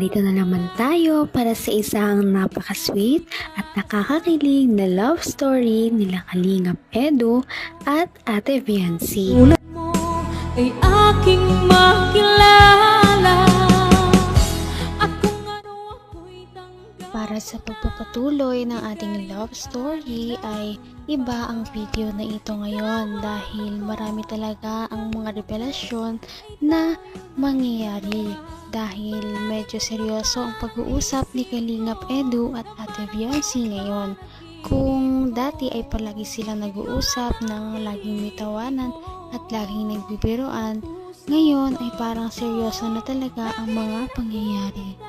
Narito na naman tayo para sa isang napaka-sweet at nakakakilig na love story nila Kalingap Edu at Ate Viancy. Tulad mo ay aking makilala at kung ano ako'y tanggap. Para sa pagpapatuloy ng ating love story ay iba ang video na ito ngayon dahil marami talaga ang mga revelasyon na mangyayari dahil medyo seryoso ang pag-uusap ni Kalingap Edu at Ate Viancy ngayon. Kung dati ay palagi silang nag-uusap ng laging may tawanan at laging nagbibiroan, ngayon ay parang seryoso na talaga ang mga pangyayari.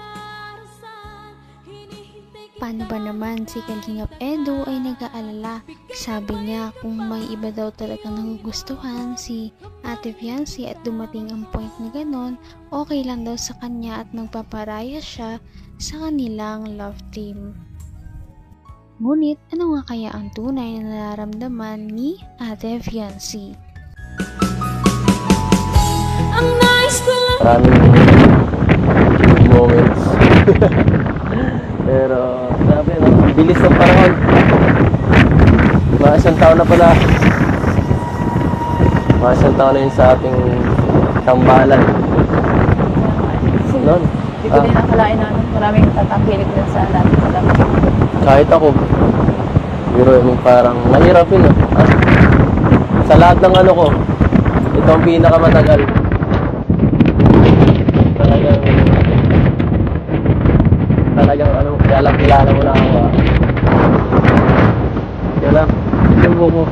Paano ba naman si Kalingap Edu ay nag-aalala? Sabi niya kung may iba daw talagang nagugustuhan si Ate Viancy at dumating ang point na ganon, okay lang daw sa kanya at magpaparaya siya sa kanilang love team. Ngunit ano nga kaya ang tunay na nararamdaman ni Ate Viancy? Ang nice ko lang. Maraming moments. Pero grabe, no? Ang bilis ng panahon. Mga isang taon na pala. Mga isang taon na yun sa ating tambalan. Noon. Hindi ko din nakalain na maraming tatangkilik din sa lahat sa lahat. Kahit ako, pero yung parang mahirap yun. Sa lahat ng ano ko, ito ang pinakamatagal. Talagang ano, kilala mo na ako. Yan lang, yung buko.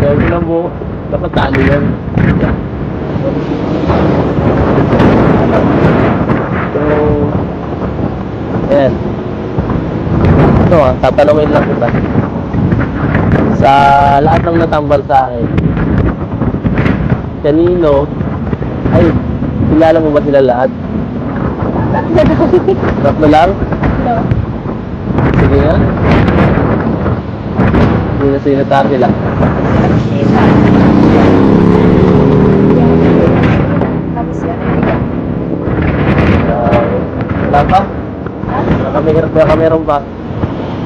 Gawin lang buko, dapat tali yan. So, yan. Ito tatanungin lang kita. Sa lahat ng natambal sa akin, kanino, ay, kilala mo ba sila lahat? Tatlo lang? No. Sige nga. Hindi na sinatar sila. Isa. Tapos yan, Erika. Wala pa? Baka meron pa.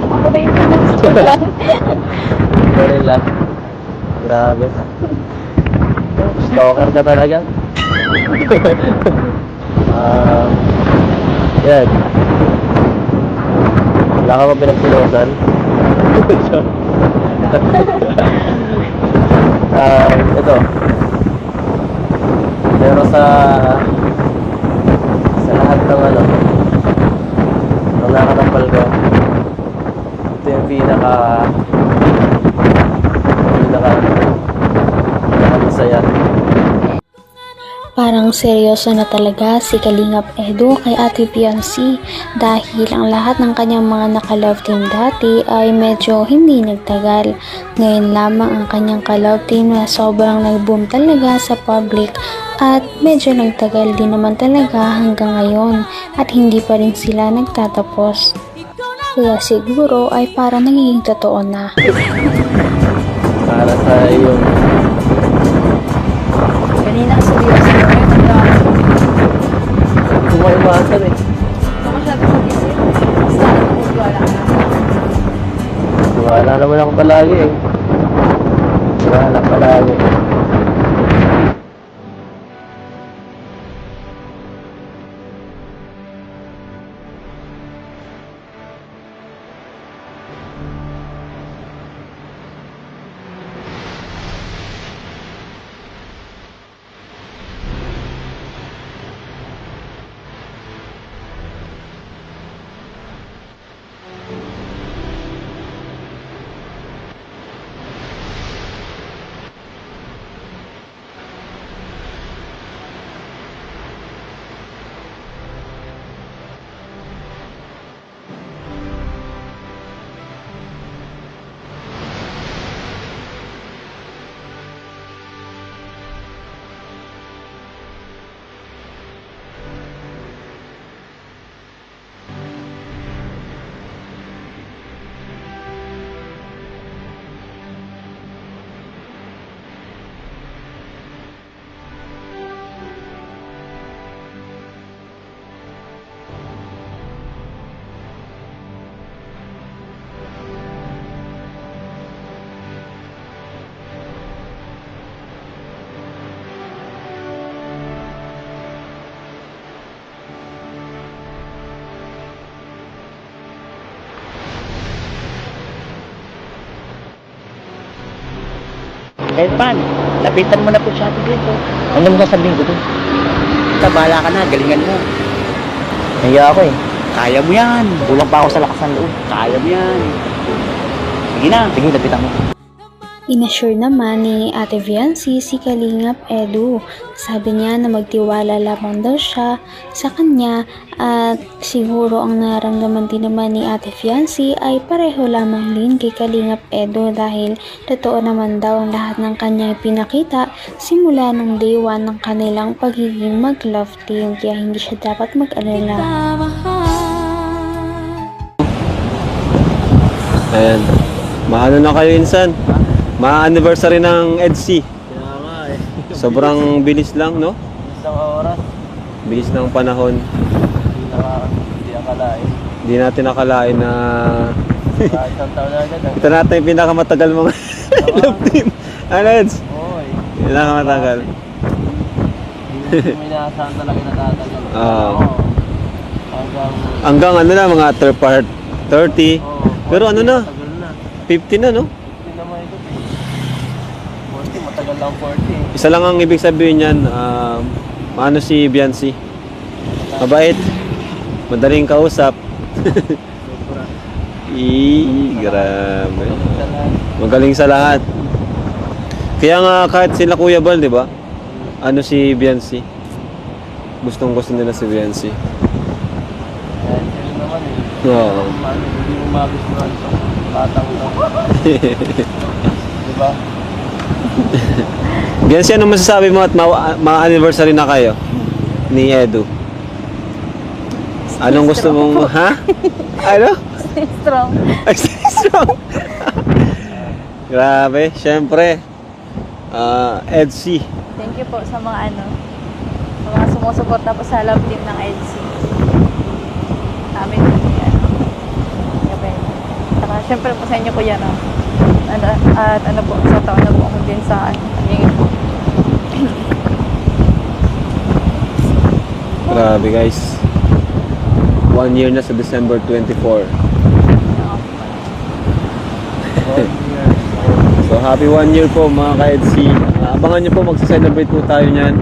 Ako ba yung pinag-stop lang? Meron lang. Grabe. Stalker ka talaga. Yan. Wala ka ba pinagsilosan? Ito. Pero sa lahat ng ano, ng nakatampal ko, ito yung pinaka masaya. Parang seryoso na talaga si Kalingap Edu kay Ate Viancy dahil ang lahat ng kanyang mga naka-love team dati ay medyo hindi nagtagal. Ngayon lamang ang kanyang ka-love team na sobrang nag-boom talaga sa public at medyo nagtagal din naman talaga hanggang ngayon at hindi pa rin sila nagtatapos. Kaya siguro ay parang nagiging totoo na. Para sa yung Kanina seryoso mo yun. hindi ko maiwasan eh. Ako masyado mag-isip. Basta wala ka na. Wala naman ako palagi eh. Wala palagi. Kahit paano, lapitan mo na po siya ating dito. Ano mo sasabihin ko doon? Basta bahala ka na, galingan mo. Nahiya ako eh. Kaya mo yan. Kulang pa ako sa lakas ng loob. Kaya mo yan. Sige na. Sige, lapitan mo. Inassure naman ni Ate Viancy si Kalingap Edu. Sabi niya na magtiwala lamang daw siya sa kanya at siguro ang nararamdaman din naman ni Ate Viancy ay pareho lamang din kay Kalingap Edu dahil totoo naman daw ang lahat ng kanyang pinakita simula ng day 1 ng kanilang pagiging mag-love team kaya hindi siya dapat mag-alala. Ayan. Mahalo na kayo insan. Ma-anniversary ng EDC. Kaya nga eh. Sobrang bilis lang, no? Isang oras. Bilis ng panahon. Hindi akalain. Hindi natin nakalain na Isang taon na agad. ito natin yung pinakamatagal mga love team. Ano, Eds? Oo eh. Pinakamatagal. Hindi may naasahan talaga natatagal. Oo. Hanggang... Hanggang ano na, mga third part 30. Oo, Pero ano na, matagal na. 50 na, no? Hindi naman ito. 40, matagal lang 40. Isa lang ang ibig sabihin niyan, ano si Viancy? Mabait. Madaling kausap. Grabe. Magaling sa lahat. Kaya nga kahit sila Kuya Bal, di ba? Ano si Viancy? Gustong-gusto nila si Viancy. Yan naman eh. Oo. Hindi mo magustuhan sa batang lang. Diba? Viancy, ano masasabi mo at ma-anniversary na kayo ni Edu? Anong gusto mong... Ha? Ano? Stay strong. Ay, stay strong. Grabe, syempre. EDC. Thank you po sa mga sa mga sumusuporta po sa love team ng EDC. Amin po yan. Saka syempre po sa inyo po yan. At ano po, sa taon na po ako din sa pagiging po. Grabe guys. 1 year na sa December 24. So happy 1 year po mga ka-EDC. Abangan nyo po, magsa-celebrate po tayo nyan.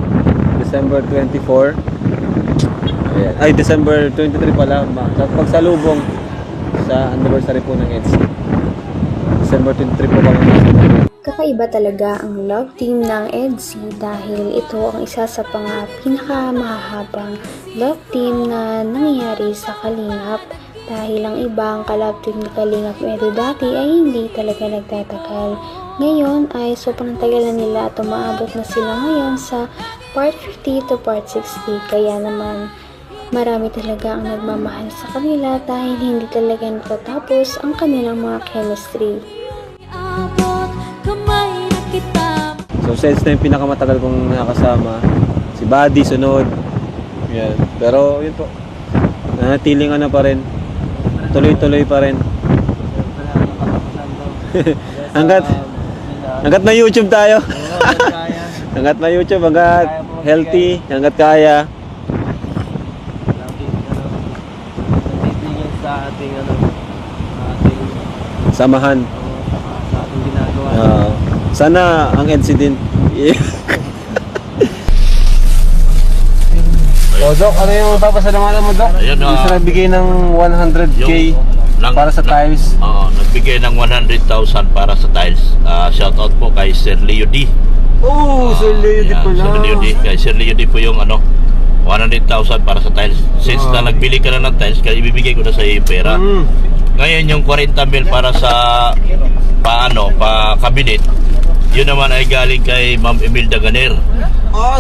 December 24. Ayan. Ay, December 23 pala. Pagsalubong sa anniversary po ng EDC. December 23 po kami. Kakaiba talaga ang love team ng EDC dahil ito ang isa sa pinakamahahabang love team na nangyayari sa Kalingap dahil ang ibang ka-love team ni Kalingap Edu dati ay hindi talaga nagtatagal. Ngayon ay sobrang tagal na nila at umaabot na sila ngayon sa part 50 to part 60 kaya naman marami talaga ang nagmamahal sa kanila dahil hindi talaga natatapos ang kanilang mga chemistry. So since na yung pinakamatagal kong nakasama, si Buddy sunod. Yan. Pero yun po. Nanatiling ano pa rin. Tuloy-tuloy pa rin. Hanggat may YouTube tayo. Hanggat may YouTube, hanggat healthy, hanggat kaya. Sa ating Samahan. sa ating ginagawa. Sana ang EDC din. O Doc, ano yung papasalamatan mo Doc? Ayun, Gusto nagbigay ng 100k para sa tiles. Oo, nagbigay ng 100,000 para sa tiles. Shoutout po kay Sir Leo D. Oh, Sir Leo di pala. Sir Leo D. Kay Sir Leo D po yung 100,000 para sa tiles. Since na nagbili ka na ng tiles, kaya ibibigay ko na sa iyo yung pera. Ngayon yung 40 mil para sa kabinet, yun naman ay galing kay Ma'am Imelda Ganer.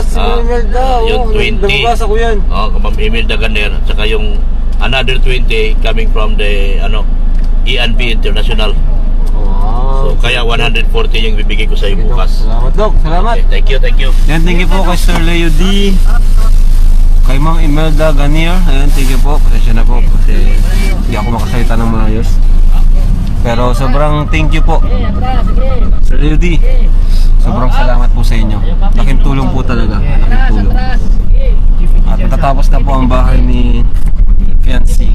Si Imelda. Yung 20. Nababasa ko yan. Ma'am Imelda Ganer. Tsaka yung another 20 coming from the E&B International. Wow. So kaya 140 yung bibigay ko sa iyo bukas. Salamat Doc, salamat. Okay, thank you. Yan, thank you po kay Sir Leo D. Kay Ma'am Imelda Ganier. Ayan, thank you po. Pasensya na po kasi hindi ako makasalita ng maayos. Pero sobrang thank you po Sir Leo D. Sobrang salamat po sa inyo. Laking tulong po talaga. Laking tulong. At natatapos na po ang bahay ni Fiancé.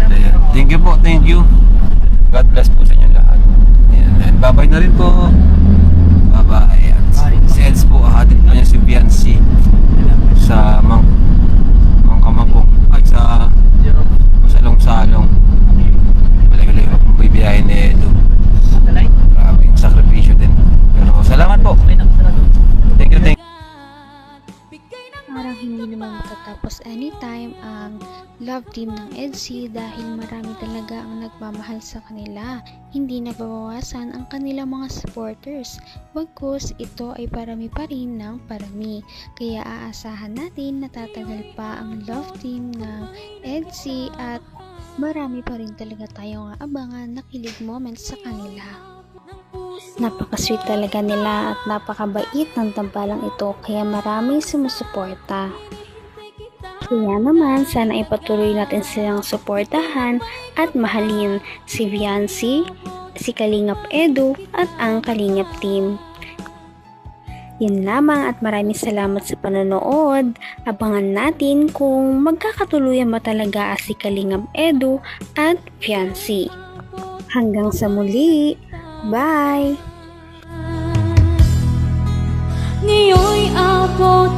Ayan. Thank you po, thank you. God bless po sa inyo lahat. Ayan. Bye-bye na rin po. hatid pa niya si Biancy sa Mangkamagong ay sa Salong-Salong. Malayo-layo akong bibiyahin ni Edo. Grabe yung sakripisyo din, pero salamat po. Thank you. Parang hindi naman matatapos anytime ang love team ng EDSI dahil marami talaga ang nagmamahal sa kanila. Hindi nababawasan ang kanilang mga supporters. Bagkus ito ay parami pa rin ng parami. Kaya aasahan natin na tatagal pa ang love team ng EDSI at marami pa rin talaga tayong aabangan na kilig moments sa kanila. Napaka-sweet talaga nila at napakabait ng tambalang ito kaya maraming sumusuporta. Kaya naman sana ipatuloy natin silang suportahan at mahalin si Biancy, si Kalingap Edu at ang Kalingap team. Yan lamang at maraming salamat sa panonood. Abangan natin kung magkakatuluyan ba talaga si Kalingap Edu at Biancy. Hanggang sa muli! Bye! Ngayon'y abot